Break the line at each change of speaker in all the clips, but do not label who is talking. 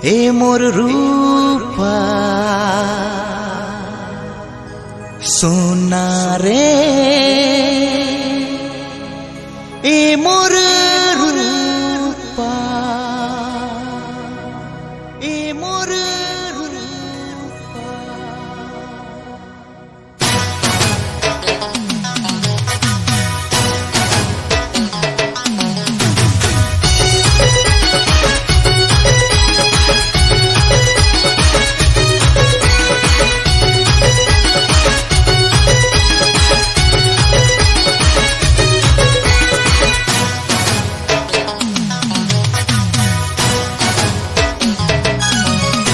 ए मोर रूपा सोना रे ए मोर रूपा ए मोर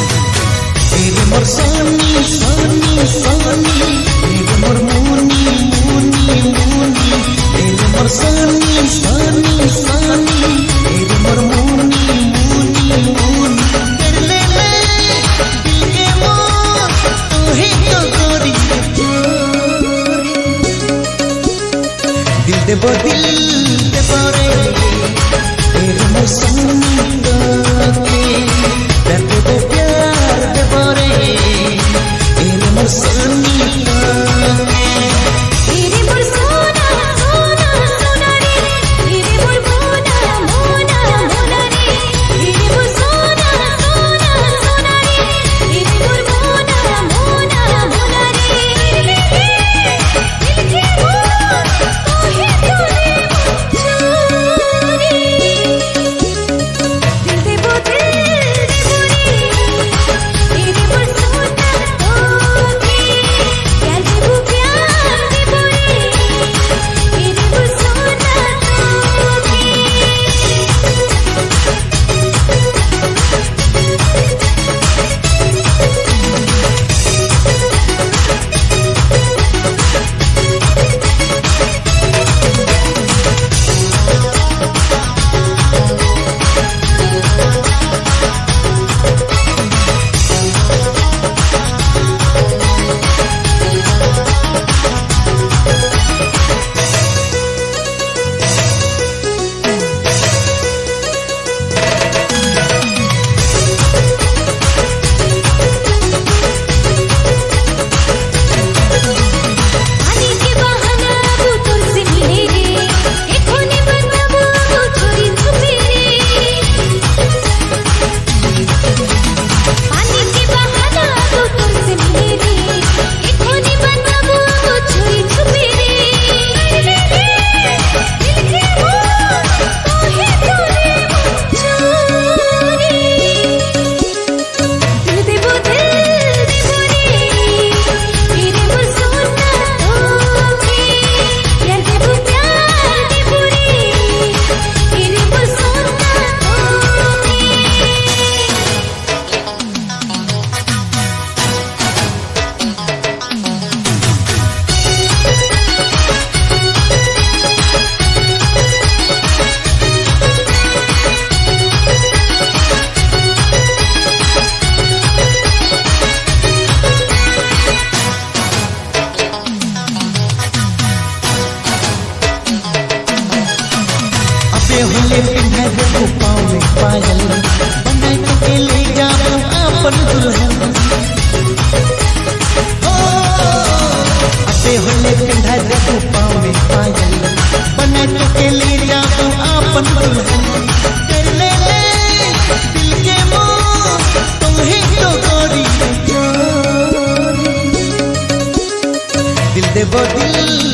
ReMor Soni, Soni, Soni, ReMor Moni, Moni, Moni, ReMor Soni, Soni, Soni, ReMor Moni, Moni, Moni. कर ले ले दिल के मोर तोहे तो गोरी दिल दे रे ReMor Soni के प्यार दे प्यार दे ReMor Soni
ReMor Sona Sona Sona re ReMor Mona Mona Mona re ReMor Sona Sona Sona re ReMor Mona Mona Mona re दिल के मोर तोहे तो चोरी दिल दे रे ReMor Sona ओके प्यार दे ReMor Sona
होले पिन्हा दे पाँव में पायल बनाई तो के ले जाऊं अपन दुल्हन अपे होले पिन्हा दे पाँव में पायल बनाई तो के ले जाऊं अपन दुल्हन कर ले ले दिल के मोर तोहे तो गोरी दिल दे दिल